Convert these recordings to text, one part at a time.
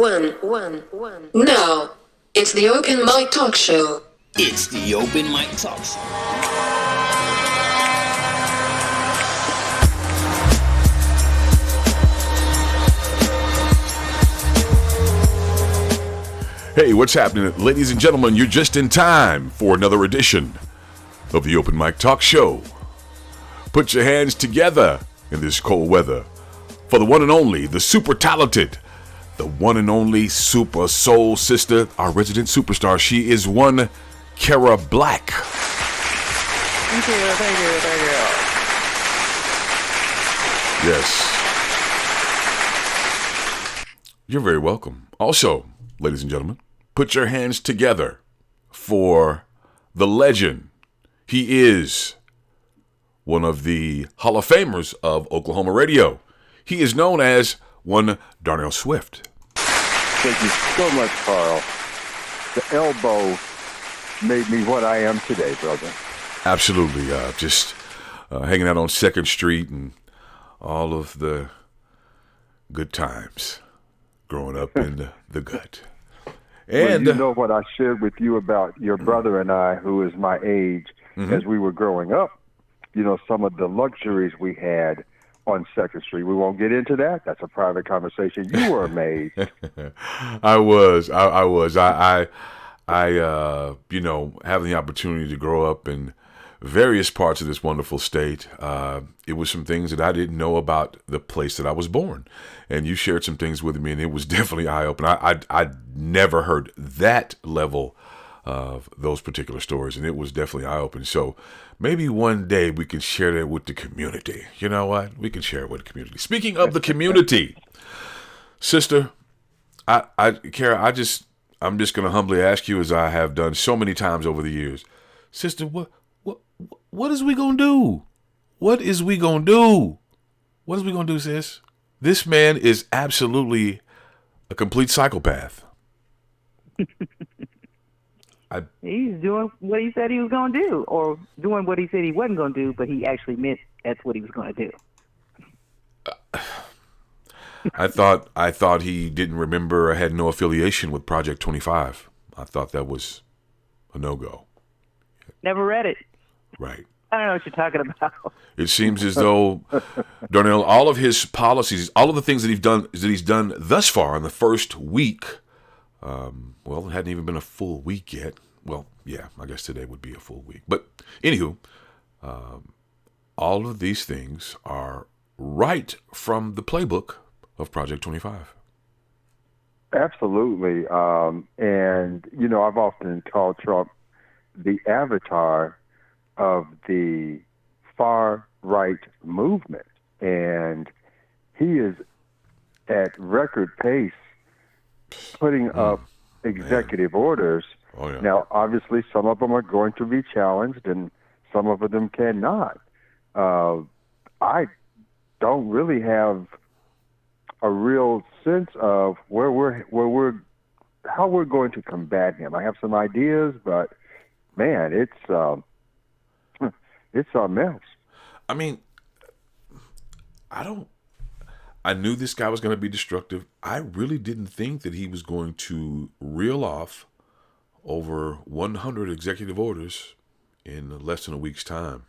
Now, it's the Open Mic Talk Show. It's the Open Mic Talk Show. Hey, what's happening? Ladies and gentlemen, you're just in time for another edition of the Open Mic Talk Show. Put your hands together in this cold weather for the one and only, the super talented, the one and only super soul sister, our resident superstar. She is one Cara Black. Thank you. Yes. You're very welcome. Also, ladies and gentlemen, put your hands together for the legend. He is one of the Hall of Famers of Oklahoma radio. He is known as one Darnell Swift. Thank you so much, Carl. The elbow made me what I am today, brother. Absolutely. Just hanging out on 2nd Street and all of the good times growing up in the gut. And well, you know what I shared with you about your brother and I, who is my age, as we were growing up, you know, some of the luxuries we had on 2nd Street. We won't get into that. That's a private conversation. You were amazed. I was. I you know, having the opportunity to grow up in various parts of this wonderful state, it was some things that I didn't know about the place that I was born. And you shared some things with me, and it was definitely eye-opening. I'd never heard that level of those particular stories, and it was definitely eye-opening. So maybe one day we can share that with the community. You know what? We can share it with the community. Speaking of the community, sister, Cara, I'm just going to humbly ask you, as I have done so many times over the years, sister, what is we going to do? What is we going to do? What is we going to do, sis? This man is absolutely a complete psychopath. He's doing what he said he was going to do, or doing what he said he wasn't going to do, but he actually meant that's what he was going to do. I thought he didn't remember or had no affiliation with Project 25. I thought that was a no-go. Never read it. Right. I don't know what you're talking about. It seems as though Darnell, all of his policies, all of the things that he's done thus far in the first week. Well, it hadn't even been a full week yet. Well, yeah, I guess today would be a full week. But anywho, all of these things are right from the playbook of Project 25. Absolutely. And, you know, I've often called Trump the avatar of the far-right movement. And he is at record pace putting up executive orders. Oh, yeah. Now, obviously, some of them are going to be challenged and some of them cannot. I don't really have a real sense of how we're going to combat him. I have some ideas, but man, it's a mess. I mean, I knew this guy was going to be destructive. I really didn't think that he was going to reel off over 100 executive orders in less than a week's time.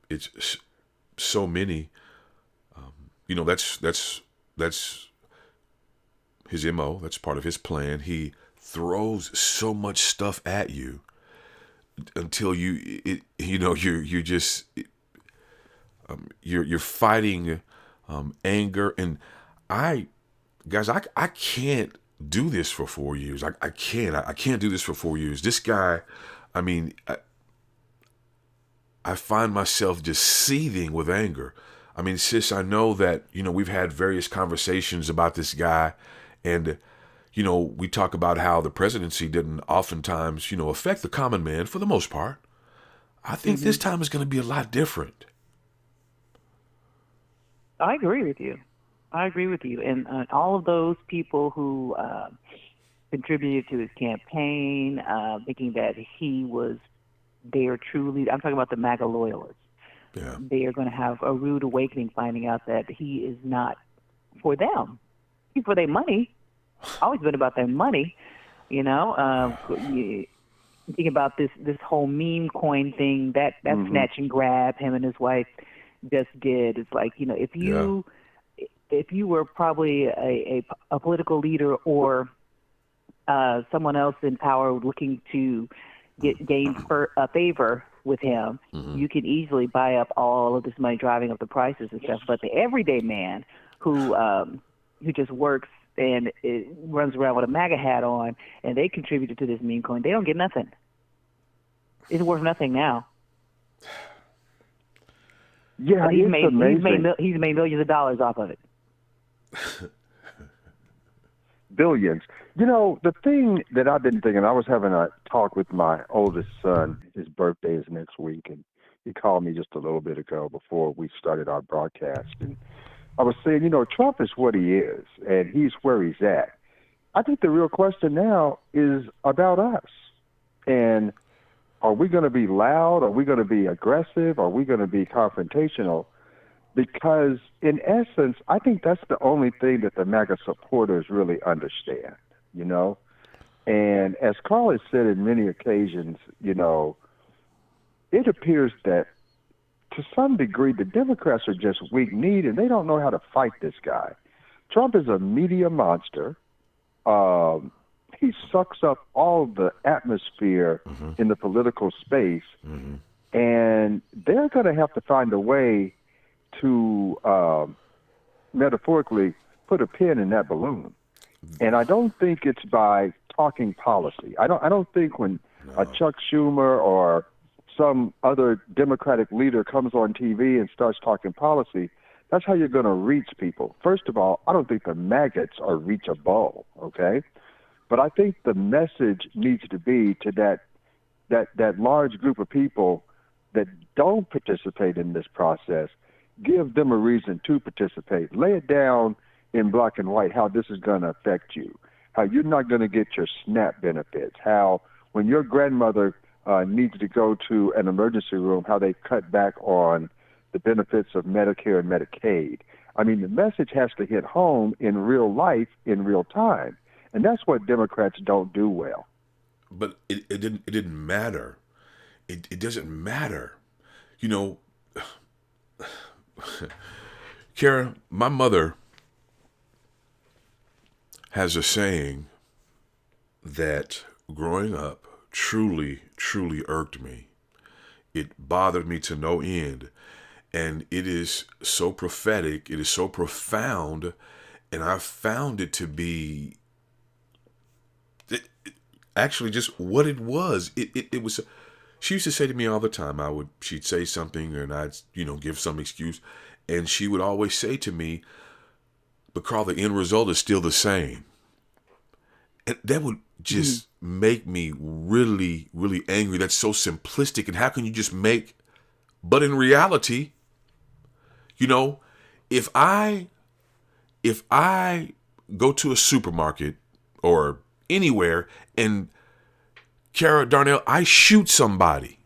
It's so many. You know, that's his MO. That's part of his plan. He throws so much stuff at you until you're fighting anger. And I can't do this for 4 years. I can't do this for 4 years. This guy, I mean, I find myself just seething with anger. I mean, sis, I know that, you know, we've had various conversations about this guy, and, you know, we talk about how the presidency didn't oftentimes, you know, affect the common man for the most part. I think this time is going to be a lot different. I agree with you. And all of those people who contributed to his campaign, thinking that he was their true leader. I'm talking about the MAGA loyalists. Yeah. They are going to have a rude awakening finding out that he is not for them. for their money. Always been about their money. Think about this whole meme coin thing that snatch and grab him and his wife just did. It's like, if you were probably a political leader or someone else in power looking to gain favor with him, you can easily buy up all of this money, driving up the prices and stuff. But the everyday man who just works and it runs around with a MAGA hat on, and they contributed to this meme coin, they don't get nothing. It's worth nothing now. Yeah, but it's amazing. He's made millions of dollars off of it. Billions. The thing that I've been thinking, I was having a talk with my oldest son. His birthday is next week, and he called me just a little bit ago before we started our broadcast. And I was saying, Trump is what he is, and he's where he's at. I think the real question now is about us. And are we going to be loud? Are we going to be aggressive? Are we going to be confrontational? Because in essence, I think that's the only thing that the MAGA supporters really understand, And as Carl has said in many occasions, it appears that to some degree the Democrats are just weak-kneed and they don't know how to fight this guy. Trump is a media monster. He sucks up all the atmosphere in the political space, and they're going to have to find a way to metaphorically put a pin in that balloon. And I don't think it's by talking policy. I don't think when a Chuck Schumer or some other Democratic leader comes on TV and starts talking policy, that's how you're going to reach people. First of all, I don't think the maggots are reachable, okay? But I think the message needs to be to that large group of people that don't participate in this process. Give them a reason to participate. Lay it down in black and white how this is going to affect you, how you're not going to get your SNAP benefits, how when your grandmother needs to go to an emergency room, how they cut back on the benefits of Medicare and Medicaid. I mean, the message has to hit home in real life, in real time. And that's what Democrats don't do well. But it didn't matter. It doesn't matter. Cara, my mother has a saying that growing up truly irked me. It bothered me to no end. And it is so prophetic, it is so profound, and I found it to be actually just what it was. It was. She used to say to me all the time, she'd say something and I'd, give some excuse. And she would always say to me, but Carl, the end result is still the same. And that would just make me really, really angry. That's so simplistic. And how can you just but in reality, if I go to a supermarket or anywhere and Cara, Darnell, I shoot somebody,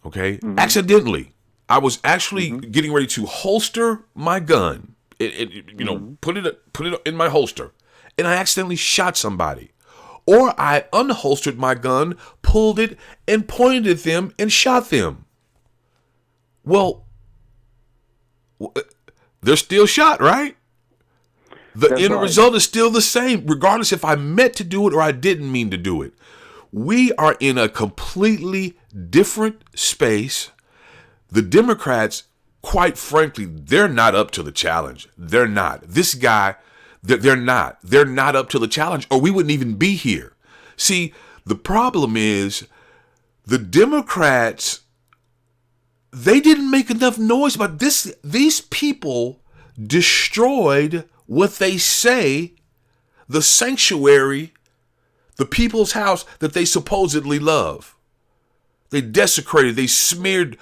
okay? Accidentally. I was actually getting ready to holster my gun, put it in my holster, and I accidentally shot somebody. Or I unholstered my gun, pulled it, and pointed at them and shot them. Well, they're still shot, right? The end result is still the same, regardless if I meant to do it or I didn't mean to do it. We are in a completely different space. The Democrats, quite frankly, they're not up to the challenge. They're not. This guy, they're not. They're not up to the challenge, or we wouldn't even be here. See, the problem is the Democrats, they didn't make enough noise about this. These people destroyed what they say the sanctuary, the people's house that they supposedly love. They desecrated, they smeared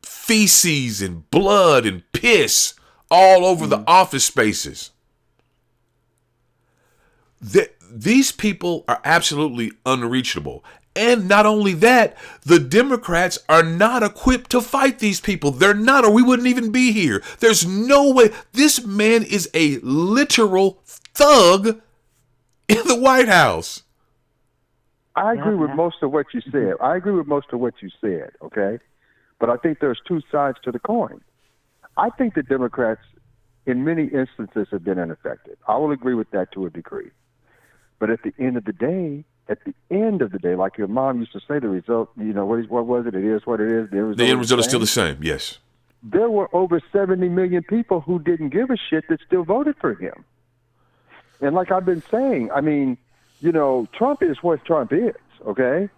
feces and blood and piss all over the office spaces. These people are absolutely unreachable. And not only that, the Democrats are not equipped to fight these people. They're not, or we wouldn't even be here. There's no way. This man is a literal thug in the White House. I agree with most of what you said. Okay? But I think there's two sides to the coin. I think the Democrats, in many instances, have been ineffective. I will agree with that to a degree. But at the end of the day, like your mom used to say, the result, what was it? It is what it is. The end result is still the same, yes. There were over 70 million people who didn't give a shit that still voted for him. And like I've been saying, I mean, Trump is what Trump is, okay?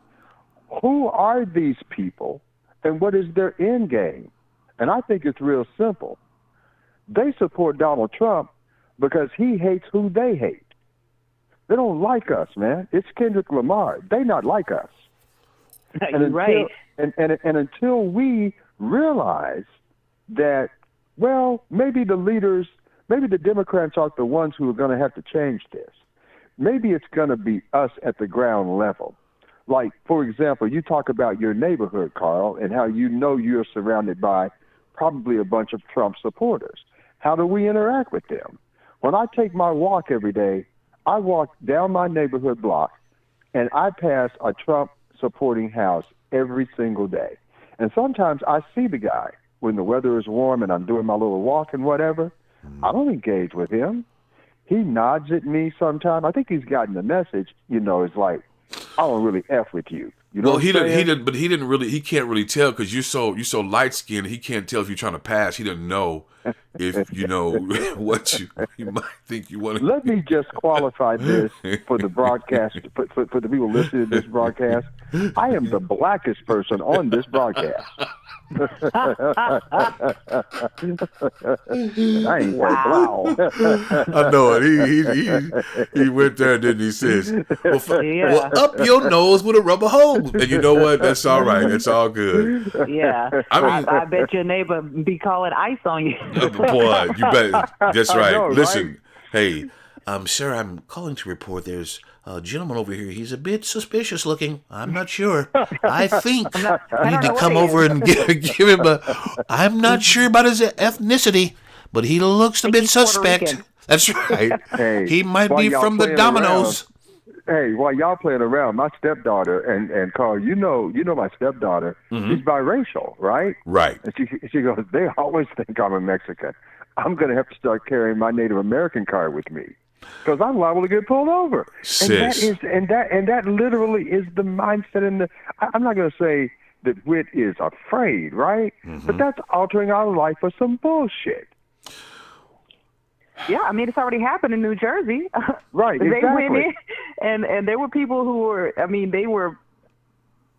Who are these people and what is their end game? And I think it's real simple. They support Donald Trump because he hates who they hate. They don't like us, man. It's Kendrick Lamar. They not like us. You're right. And until we realize that, well, maybe the Democrats aren't the ones who are going to have to change this. Maybe it's going to be us at the ground level. Like, for example, you talk about your neighborhood, Carl, and how you're surrounded by probably a bunch of Trump supporters. How do we interact with them? When I take my walk every day, I walk down my neighborhood block, and I pass a Trump-supporting house every single day. And sometimes I see the guy when the weather is warm and I'm doing my little walk and whatever. I don't engage with him. He nods at me sometimes. I think he's gotten the message, it's like, I don't really F with you. You know he can't really tell because you're so light skinned. He can't tell if you're trying to pass. He doesn't know if what you might think you want to. Let me just qualify this for the broadcast, for the people listening to this broadcast. I am the blackest person on this broadcast. I ain't wow. I know it. He went there, didn't he? Says, well, up your nose with a rubber hose. And you know what? That's all right. It's all good. Yeah. I bet your neighbor be calling ICE on you. Boy, you bet. That's right. Know, Listen, hey, sir, I'm calling to report there's a gentleman over here. He's a bit suspicious looking. I'm not sure. I think you need to come over and give him I'm not sure about his ethnicity, but he looks a bit suspect. That's right. Hey, he might be from the Dominoes. Hey, while y'all playing around, my stepdaughter and Carl, you know my stepdaughter. She's biracial, right? Right. And she goes, they always think I'm a Mexican. I'm going to have to start carrying my Native American card with me because I'm liable to get pulled over. Sis. And that literally is the mindset. I'm not going to say that wit is afraid, right? But that's altering our life for some bullshit. Yeah, I mean, it's already happened in New Jersey. Right, exactly. They went in, and there were people who were, they were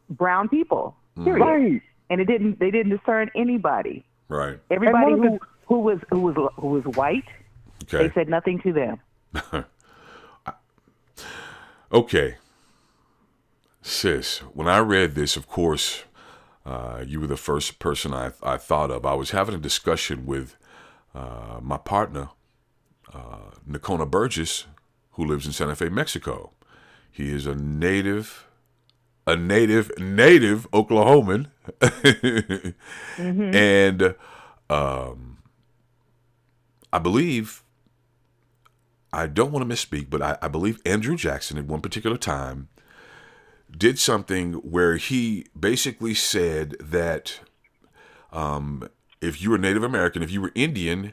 brown people, period. Right. And they didn't discern anybody. Right. Everybody who was white, okay. They said nothing to them. Okay. Sis, when I read this, of course, you were the first person I thought of. I was having a discussion with my partner, Nicona Burgess, who lives in Santa Fe, Mexico. He is a native Oklahoman. And I believe, I don't want to misspeak, but I believe Andrew Jackson at one particular time did something where he basically said that if you were Native American, if you were Indian,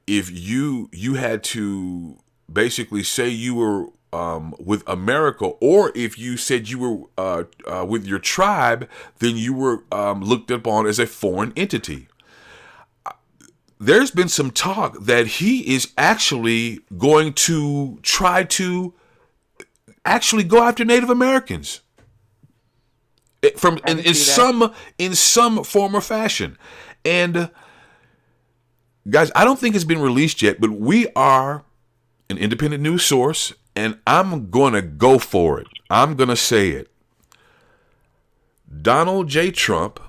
if you had to basically say you were with America, or if you said you were with your tribe, then you were looked upon as a foreign entity. There's been some talk that he is actually going to try to actually go after Native Americans in some form or fashion. And guys, I don't think it's been released yet, but we are an independent news source, and I'm going to go for it. I'm going to say it. Donald J. Trump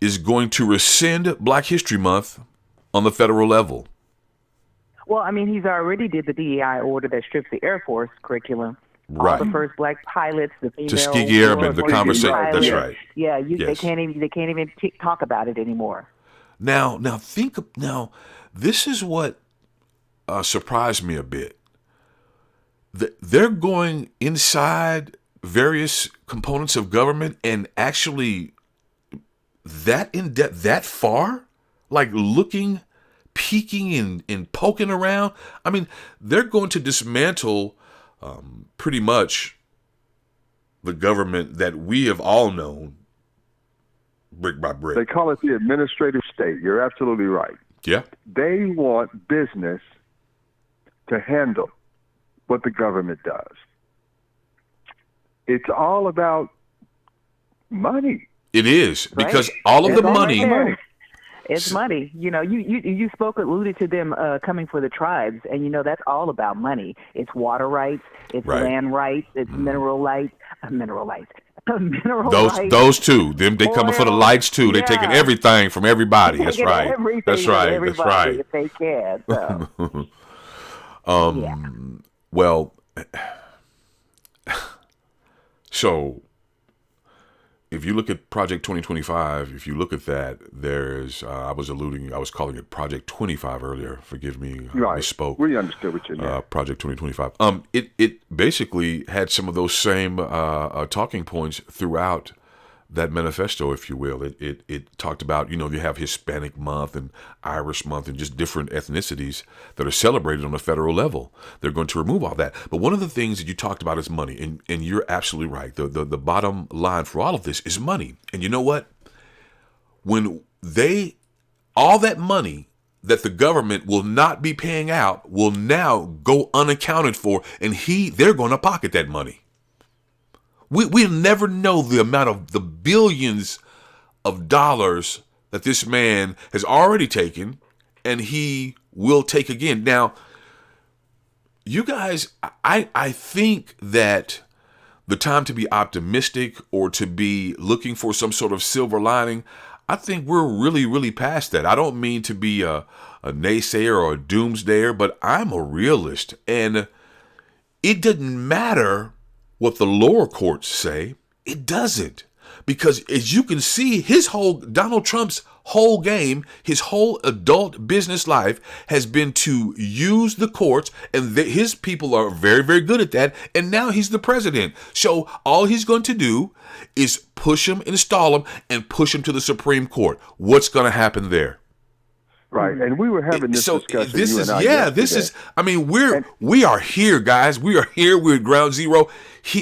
is going to rescind Black History Month on the federal level. Well, he's already did the DEI order that strips the Air Force curriculum Right. All the first black pilots, the female Tuskegee Airmen, the World War II conversation. That's pilots. right. Yeah, Yes. they can't even talk about it anymore. Now, this is what surprised me a bit. They're going inside various components of government and actually that in depth, that far, like looking, peeking, and poking around. I mean, they're going to dismantle pretty much the government that we have all known brick by brick. They call it the administrative state. You're absolutely right. Yeah. They want business to handle what the government does. It's all about money. It is, because Right. all of It's the all money. right there. It's money. You know, you alluded to them coming for the tribes, and you know that's all about money. It's water rights, it's Right. land rights, it's mineral rights. Those two, they coming for the Oil. lights too. They taking Yeah. everything from everybody. That's Taking right. everything That's from right. That's everybody right. if they can. So. Yeah. Well, so if you look at Project 2025, if you look at that, there's I was calling it Project 25 earlier. Forgive me, I Right. misspoke. We understood what you meant. Project 2025. It basically had some of those same talking points throughout that manifesto, if you will. It talked about, you have Hispanic month and Irish month and just different ethnicities that are celebrated on a federal level. They're going to remove all that. But one of the things that you talked about is money, and you're absolutely right. The bottom line for all of this is money. And you know what? When all that money that the government will not be paying out will now go unaccounted for, and they're going to pocket that money. We'll never know the amount of the billions of dollars that this man has already taken and he will take again. Now, you guys, I think that the time to be optimistic or to be looking for some sort of silver lining, I think we're really, really past that. I don't mean to be a naysayer or a doomsdayer, but I'm a realist. And it doesn't matter what the lower courts say. It doesn't. Because as you can see, Donald Trump's whole game, his whole adult business life has been to use the courts, and his people are very, very good at that. And now he's the president. So all he's going to do is push him, install him, and push him to the Supreme Court. What's going to happen there? Right, and we were having this discussion. We are here, guys. We are here. We're at ground zero.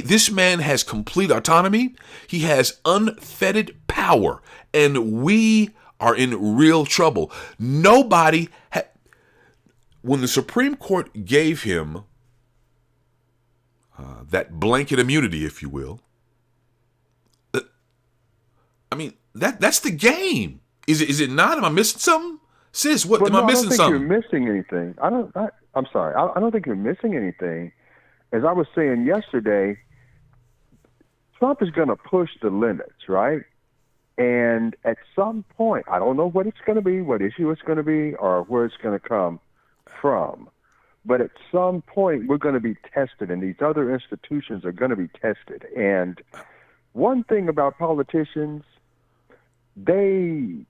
This man has complete autonomy. He has unfettered power, and we are in real trouble. When the Supreme Court gave him that blanket immunity, if you will, that's the game. Is it not? Am I missing something? Sis, what am I missing something? I don't think you're missing anything. I'm sorry. I don't think you're missing anything. As I was saying yesterday, Trump is going to push the limits, right? And at some point, I don't know what it's going to be, what issue it's going to be, or where it's going to come from. But at some point, we're going to be tested, and these other institutions are going to be tested. And one thing about politicians, they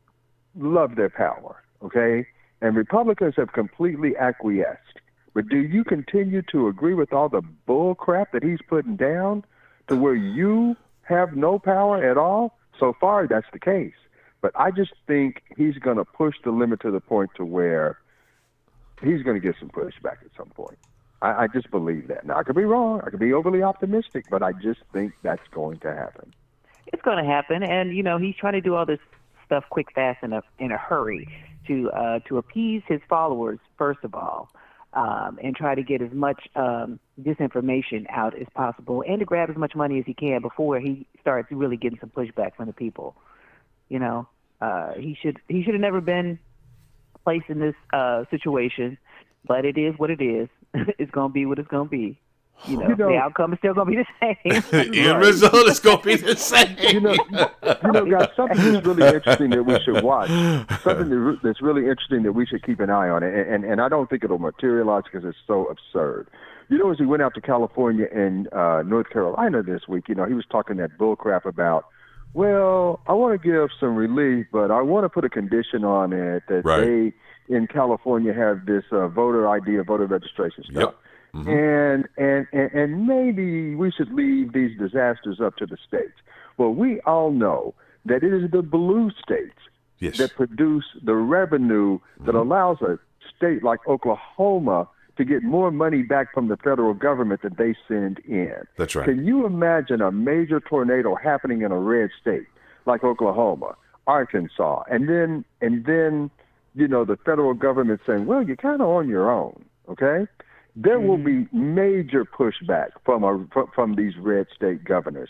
love their power. Okay? And Republicans have completely acquiesced. But do you continue to agree with all the bull crap that he's putting down to where you have no power at all? So far, that's the case. But I just think he's going to push the limit to the point to where he's going to get some pushback at some point. I just believe that. Now, I could be wrong. I could be overly optimistic, but I just think that's going to happen. It's going to happen. And, he's trying to do all this stuff quick, fast, in a hurry to appease his followers, first of all, and try to get as much disinformation out as possible, and to grab as much money as he can before he starts really getting some pushback from the people. He should have never been placed in this situation, but it is what it is. It's going to be what it's going to be. The outcome is still going to be the same. The end result is going to be the same. Guys, something that's really interesting that we should watch. Something that's really interesting that we should keep an eye on. And I don't think it'll materialize because it's so absurd. as he went out to California and North Carolina this week, he was talking that bull crap about, well, I want to give some relief, but I want to put a condition on it that Right. they in California have this voter ID or voter registration stuff. Yep. Mm-hmm. And maybe we should leave these disasters up to the states. Well, we all know that it is the blue states Yes. that produce the revenue that allows a state like Oklahoma to get more money back from the federal government that they send in. That's right. Can you imagine a major tornado happening in a red state like Oklahoma, Arkansas, and then the federal government saying, well, you're kind of on your own, okay? There will be major pushback from these red state governors.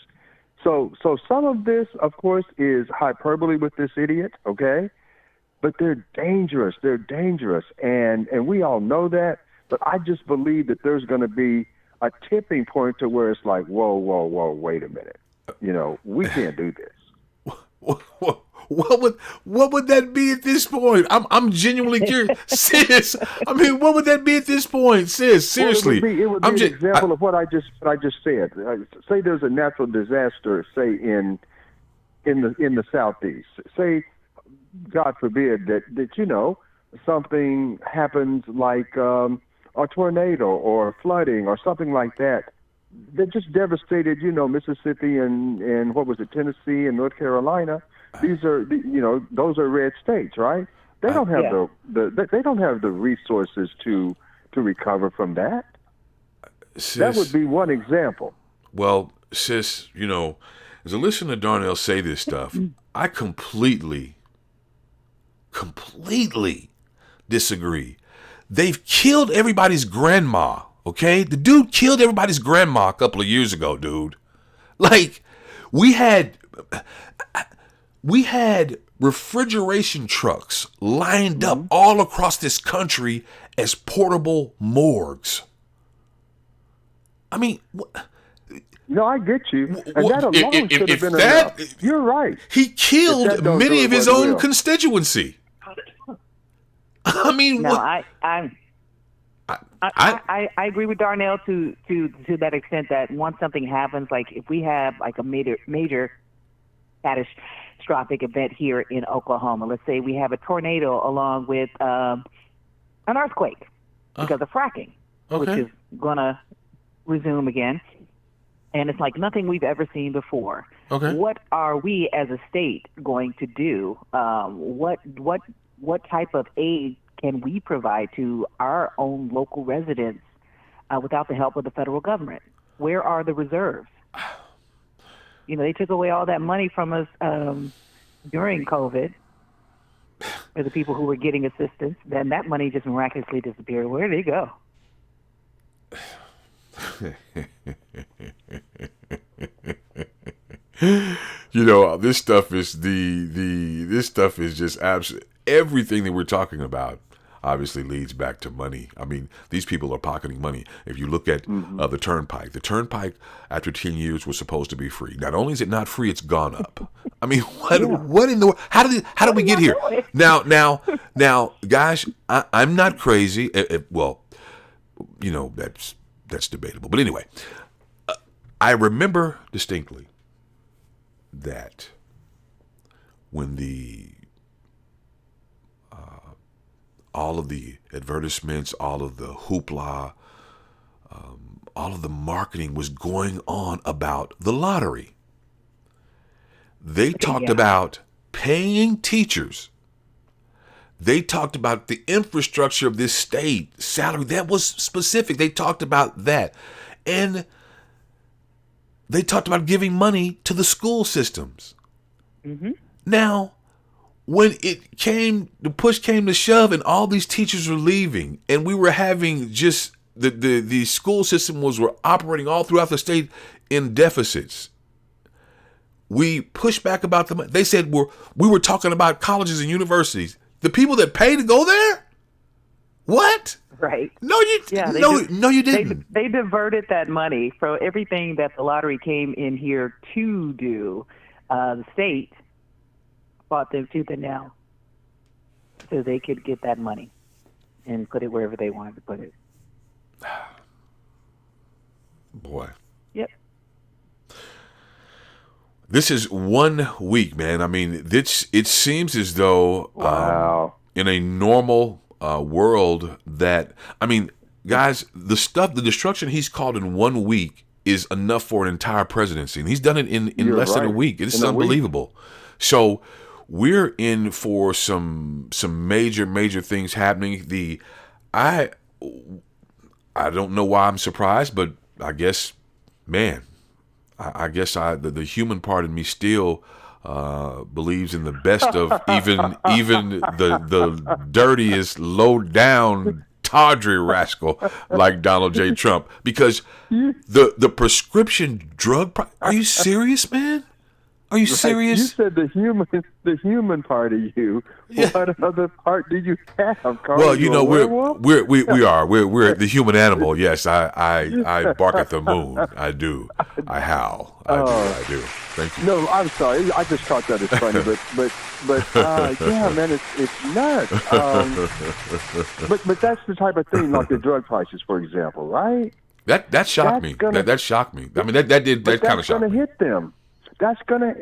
So some of this, of course, is hyperbole with this idiot, okay? But they're dangerous. They're dangerous, and we all know that. But I just believe that there's going to be a tipping point to where it's like, whoa, wait a minute. We can't do this. What would that be at this point? I'm genuinely curious, sis. I mean, what would that be at this point, sis? Seriously, well, it would be an example of what I just said. Say there's a natural disaster, say in the southeast. Say, God forbid that something happens like a tornado or flooding or something like that just devastated Mississippi and what was it, Tennessee and North Carolina. These are those are red states, right? They don't have they don't have the resources to recover from that. sis, That would be one example. Well, sis, as I listen to Darnell say this stuff, I completely disagree. They've killed everybody's grandma, okay? The dude killed everybody's grandma a couple of years ago, dude. Like, we had refrigeration trucks lined up all across this country as portable morgues. I mean, No, I get you. And that alone should have been that, enough. You're right. He killed many of his own constituency. I mean, No, what? I agree with Darnell to that extent that once something happens, like if we have like a major catastrophic event here in Oklahoma, let's say we have a tornado along with an earthquake because of fracking, which is going to resume again. And it's like nothing we've ever seen before. Okay. What are we as a state going to do? What type of aid can we provide to our own local residents without the help of the federal government? Where are the reserves? They took away all that money from us during COVID for the people who were getting assistance. Then that money just miraculously disappeared. Where did it go? This stuff is this stuff is just absolutely everything that we're talking about. Obviously leads back to money. I mean, these people are pocketing money. If you look at the turnpike after 10 years was supposed to be free. Not only is it not free, it's gone up. I mean, what in the world? How did we get here? Now, guys, I'm not crazy. Well, that's debatable. But anyway, I remember distinctly that when all of the advertisements, all of the hoopla, all of the marketing was going on about the lottery. They talked about paying teachers. They talked about the infrastructure of this state, salary. That was specific. They talked about that. And they talked about giving money to the school systems. Mm-hmm. Now, when the push came to shove and all these teachers were leaving and we were having just the school system were operating all throughout the state in deficits, we pushed back about the money. They said we were talking about colleges and universities. The people that pay to go there? What? Right. No, you didn't. They diverted that money for everything that the lottery came in here to do. The state fought them tooth and nail so they could get that money and put it wherever they wanted to put it. Boy. Yep. This is 1 week, man. I mean, it seems as though Wow. in a normal world that, I mean, guys, the destruction he's caused in 1 week is enough for an entire presidency. And he's done it in You're less than a right. week. It's In a week. unbelievable. So we're in for some major things happening. I don't know why I'm surprised, but I guess, man, I guess the human part in me still believes in the best of even the dirtiest, low down, tawdry rascal like Donald J. Trump, because the prescription drug. Are you serious, man? Are you serious? You said the human part of you. Yeah. What other part do you have, Carl? Well, you know, werewolf? we're the human animal. Yes, I bark at the moon. I do. I howl. I do. Thank you. No, I'm sorry. I just thought that as funny, but yeah, man, it's nuts. But that's the type of thing, like the drug prices, for example, right? That shocked me. That shocked me. I mean, that kind of shocked That's going to me. hit them. That's gonna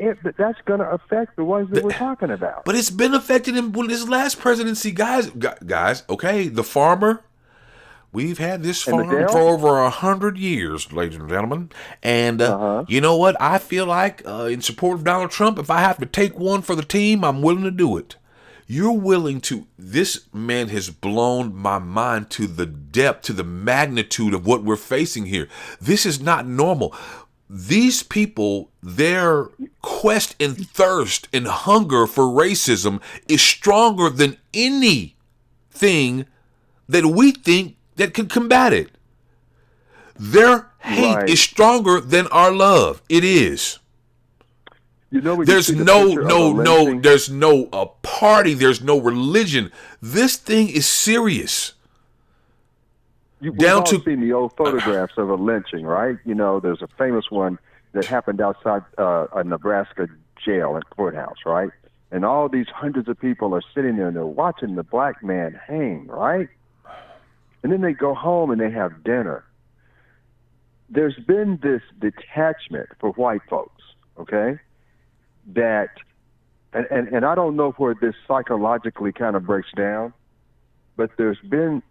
affect the ones that we're talking about. But it's been affected in his last presidency, guys. Okay, the farmer. We've had this farm for over 100 years, ladies and gentlemen. And you know what? I feel like in support of Donald Trump, if I have to take one for the team, I'm willing to do it. You're willing to. This man has blown my mind to the depth, to the magnitude of what we're facing here. This is not normal. These people, their quest and thirst and hunger for racism is stronger than anything that we think that can combat it. Their hate is stronger than our love. It is. You know, there's no party. There's no religion. This thing is serious. We've all seen the old photographs of a lynching, right? You know, there's a famous one that happened outside a Nebraska jail and courthouse, right? And all these hundreds of people are sitting there and they're watching the black man hang, right? And then they go home and they have dinner. There's been this detachment for white folks, okay? That, and I don't know where this psychologically kind of breaks down, but there's been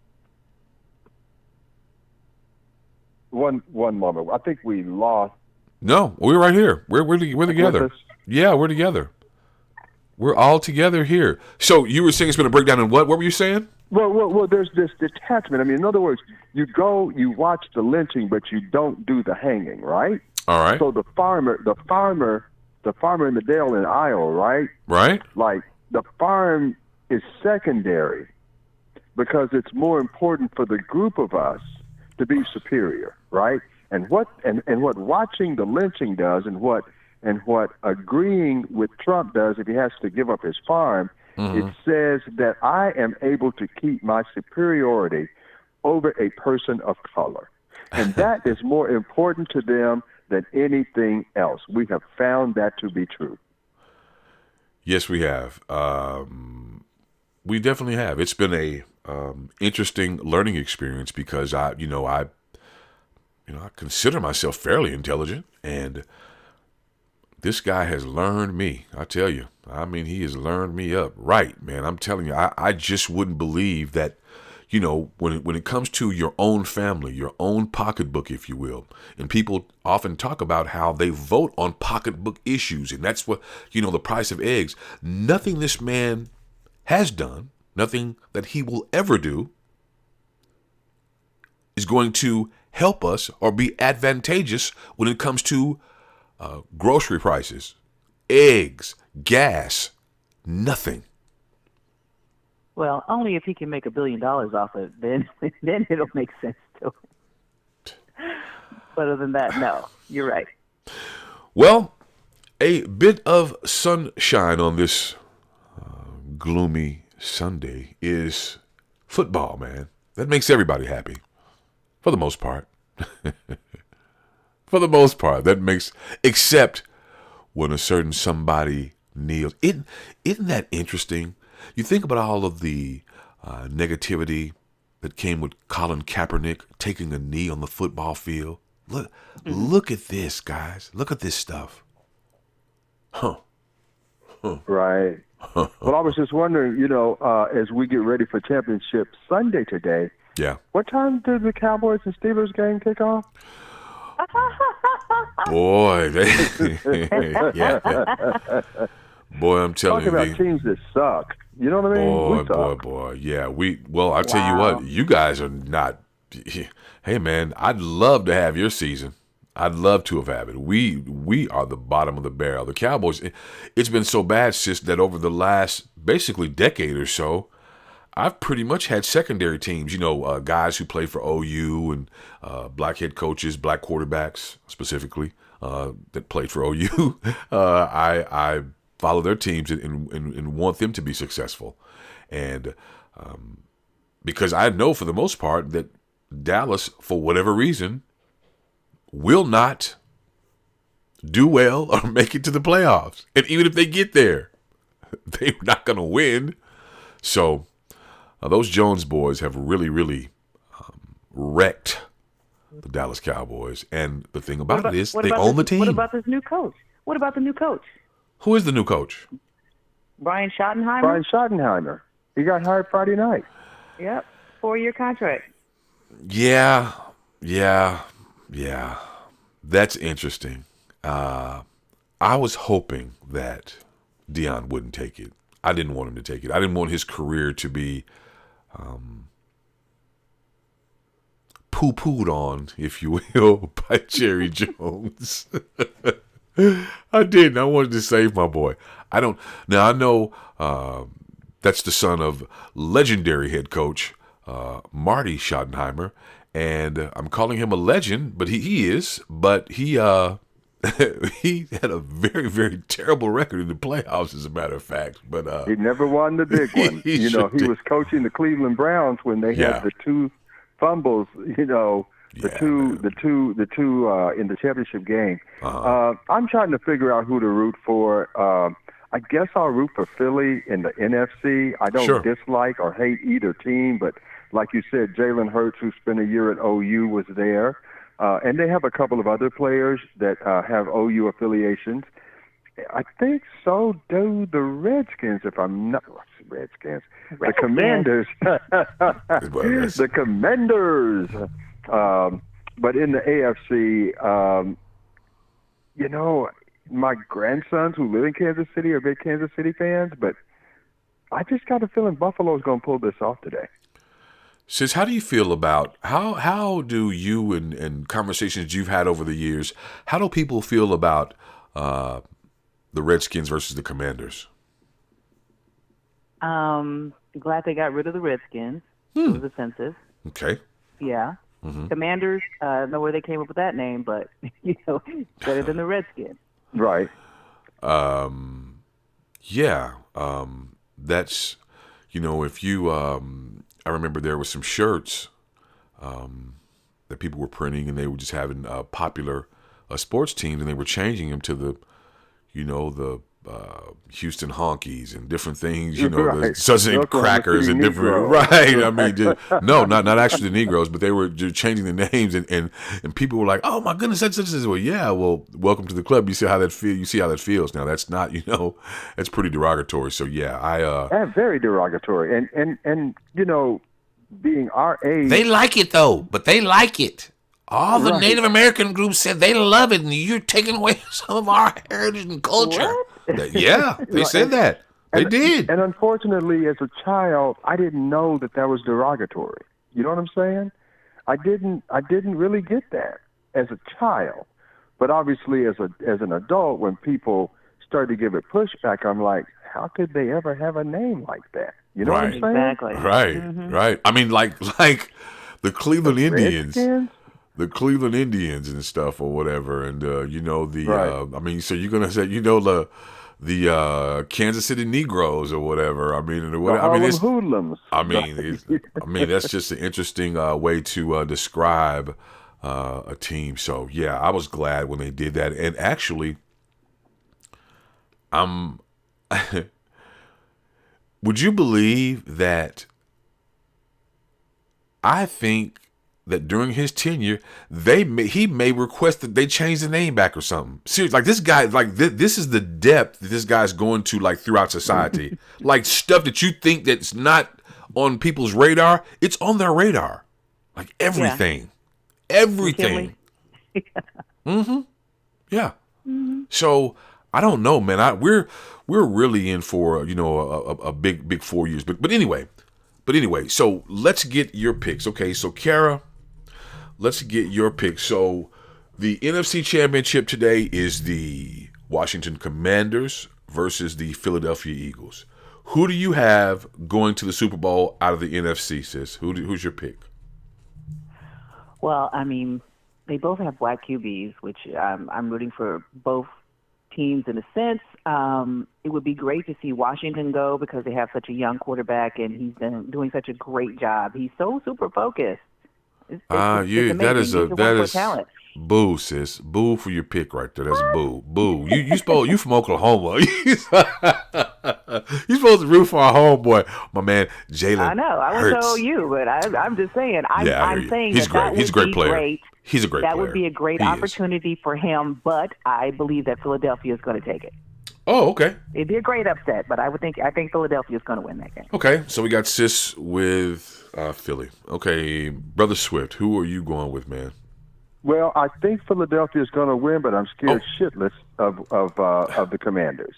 one moment. I think we lost. No, we're right here. We're together. Yeah, we're together. We're all together here. So you were saying it's been a breakdown in what? What were you saying? Well, there's this detachment. I mean, in other words, you watch the lynching, but you don't do the hanging, right? All right. So the farmer in the dale in Iowa, right? Right. Like the farm is secondary because it's more important for the group of us to be superior, right? And what watching the lynching does, and what agreeing with Trump does, if he has to give up his farm, it says that I am able to keep my superiority over a person of color, and that is more important to them than anything else. We have found that to be true. Yes, we have. We definitely have. It's been a interesting learning experience because I consider myself fairly intelligent, and this guy has learned me. I tell you, I mean, he has learned me up right, man. I'm telling you, I just wouldn't believe that. You know, when it comes to your own family, your own pocketbook, if you will, and people often talk about how they vote on pocketbook issues, and that's what, the price of eggs. Nothing this man has done, nothing that he will ever do is going to help us or be advantageous when it comes to grocery prices, eggs, gas, nothing. Well, only if he can make $1 billion off it, then it'll make sense to him. But other than that, no, you're right. Well, a bit of sunshine on this gloomy Sunday is football, man. That makes everybody happy, for the most part. For the most part, except when a certain somebody kneels. Isn't that interesting? You think about all of the negativity that came with Colin Kaepernick taking a knee on the football field. Look at this, guys. Look at this stuff. Huh. Right. Well, I was just wondering, as we get ready for Championship Sunday today, Yeah. what time does the Cowboys and Steelers game kick off? Boy, yeah. Boy, I'm telling Talk you. about teams that suck. You know what I mean? We suck. Boy. Yeah, I'll tell you what, you guys are not. Hey, man, I'd love to have your season. I'd love to have had it. We are the bottom of the barrel. The Cowboys, it's been so bad, sis, that over the last basically decade or so, I've pretty much had secondary teams, guys who play for OU and black head coaches, black quarterbacks specifically that played for OU. I follow their teams and want them to be successful. And because I know for the most part that Dallas, for whatever reason, will not do well or make it to the playoffs. And even if they get there, they're not going to win. So those Jones boys have really, really wrecked the Dallas Cowboys. And the thing about it is they own the team. What about this new coach? What about the new coach? Who is the new coach? Brian Schottenheimer? Brian Schottenheimer. He got hired Friday night. Yep. 4-year contract. Yeah. That's interesting. I was hoping that Dion wouldn't take it. I didn't want him to take it. I didn't want his career to be poo-pooed on, if you will, by Jerry Jones. I didn't. I wanted to save my boy. I know that's the son of legendary head coach Marty Schottenheimer, and I'm calling him a legend, but he is. But he he had a very, very terrible record in the playoffs, as a matter of fact. But he never won the big one. He was coaching the Cleveland Browns when they had the two fumbles. The two in the championship game. I'm trying to figure out who to root for. I guess I'll root for Philly in the NFC. I don't dislike or hate either team, but like you said, Jalen Hurts, who spent a year at OU, was there. And they have a couple of other players that have OU affiliations. I think so do the Redskins, if I'm not – Redskins. The Commanders. The Commanders. But in the AFC, my grandsons who live in Kansas City are big Kansas City fans, but I just got a feeling Buffalo's going to pull this off today. Sis, how do you feel about how do you and conversations you've had over the years, how do people feel about the Redskins versus the Commanders? Glad they got rid of the Redskins. It was offensive. Okay. Yeah. Mm-hmm. Commanders, I don't know where they came up with that name, but, better than the Redskins. Right. That's, if you, I remember there were some shirts that people were printing, and they were just having popular sports teams, and they were changing them to the Houston Honkies and different things, the Southern Crackers and different, right? I mean, not actually the Negroes, but they were just changing the names, and people were like, "Oh my goodness, that's well, yeah, well, welcome to the club." You see how that feels. Now that's not, that's pretty derogatory. So yeah, that's very derogatory, and being our age, they like it though, but they like it. All the Native American groups said they love it, and you're taking away some of our heritage and culture. Yeah, they said that. They did. And unfortunately, as a child, I didn't know that was derogatory. You know what I'm saying? I didn't really get that as a child. But obviously, as an adult, when people started to give it pushback, I'm like, how could they ever have a name like that? You know what I'm saying? Exactly. Right, right. I mean, like the Cleveland Indians. Redskins? The Cleveland Indians and stuff or whatever, and I mean, so you're gonna say the Kansas City Negroes or whatever. I mean, it's hoodlums. I mean, that's just an interesting way to describe a team. So yeah, I was glad when they did that, and actually, would you believe that? I think that during his tenure, he may request that they change the name back or something. Seriously, like this guy, like this is the depth that this guy's going to like throughout society. Like stuff that you think that's not on people's radar, it's on their radar. Like everything, everything. Yeah. So I don't know, man. We're really in for a big 4 years. But anyway. So let's get your picks. Okay, so Cara, let's get your picks. So the NFC Championship today is the Washington Commanders versus the Philadelphia Eagles. Who do you have going to the Super Bowl out of the NFC, sis? Who's your pick? Well, I mean, they both have black QBs, which I'm rooting for both teams in a sense. It would be great to see Washington go because they have such a young quarterback, and he's been doing such a great job. He's so super focused. It's amazing. That is talent. Boo, sis. Boo for your pick right there. That's boo. Boo. You from Oklahoma. You supposed to root for our homeboy, my man Jalen. I know. I wouldn't tell you, but I'm just saying. I'm saying he's great. He's a great player. Great. He's a great player. That would be a great opportunity for him, but I believe that Philadelphia is going to take it. Oh, okay. It'd be a great upset, but I think Philadelphia is going to win that game. Okay, so we got sis with Philly. Okay, Brother Swift, who are you going with, man? Well, I think Philadelphia is going to win, but I'm scared shitless of the Commanders.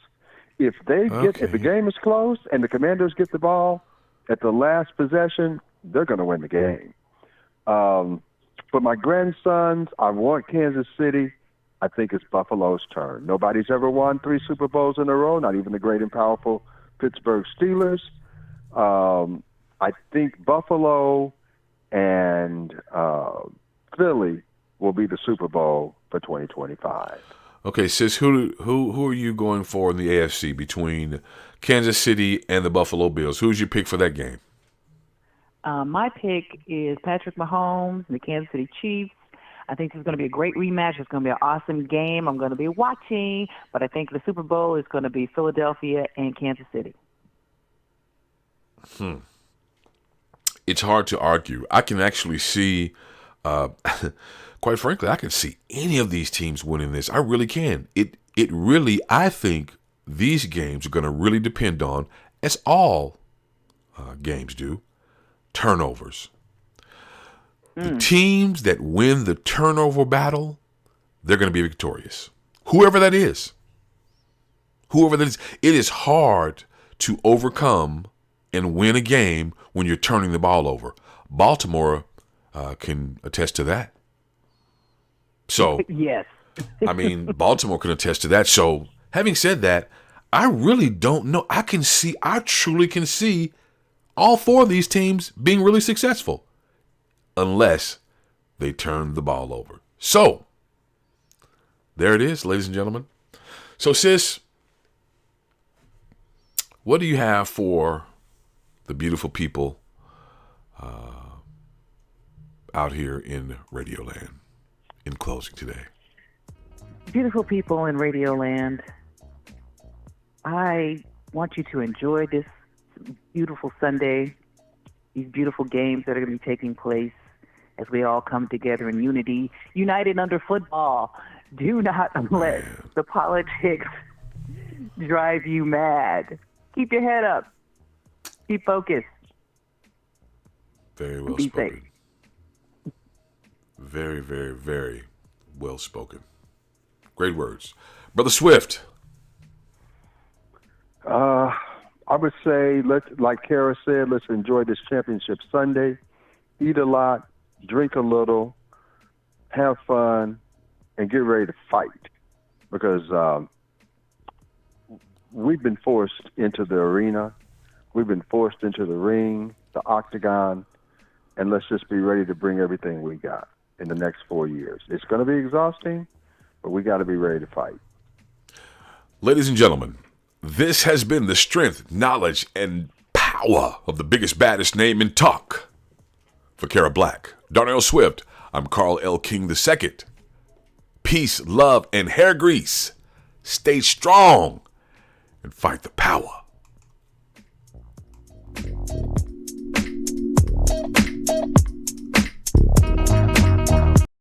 If the game is close and the Commanders get the ball at the last possession, they're going to win the game. For my grandsons, I want Kansas City. I think it's Buffalo's turn. Nobody's ever won 3 Super Bowls in a row, not even the great and powerful Pittsburgh Steelers. I think Buffalo and Philly will be the Super Bowl for 2025. Okay, sis, who are you going for in the AFC between Kansas City and the Buffalo Bills? Who's your pick for that game? My pick is Patrick Mahomes and the Kansas City Chiefs. I think this is going to be a great rematch. It's going to be an awesome game. I'm going to be watching, but I think the Super Bowl is going to be Philadelphia and Kansas City. It's hard to argue. I can actually see, quite frankly, I can see any of these teams winning this. I really can. It really, I think these games are going to really depend on, as all games do, turnovers. The teams that win the turnover battle, they're going to be victorious. Whoever that is. It is hard to overcome and win a game when you're turning the ball over. Baltimore can attest to that. So, yes. I mean, Baltimore can attest to that. So, having said that, I really don't know. I truly can see all 4 of these teams being really successful. Unless they turn the ball over. So, there it is, ladies and gentlemen. So, sis, what do you have for the beautiful people out here in Radioland in closing today? Beautiful people in Radioland, I want you to enjoy this beautiful Sunday, these beautiful games that are going to be taking place as we all come together in unity, united under football. Do not let the politics drive you mad. Keep your head up. Be focused. Very well spoken. Safe. Very, very, very well spoken. Great words. Brother Swift. I would say, like Cara said, let's enjoy this championship Sunday. Eat a lot, drink a little, have fun, and get ready to fight. Because we've been forced into the arena. We've been forced into the ring, the octagon, and let's just be ready to bring everything we got in the next 4 years. It's going to be exhausting, but we got to be ready to fight. Ladies and gentlemen, this has been the strength, knowledge, and power of the biggest, baddest name in talk. For Cara Black, Darnell Swift, I'm Carl L. King II. Peace, love, and hair grease. Stay strong and fight the power.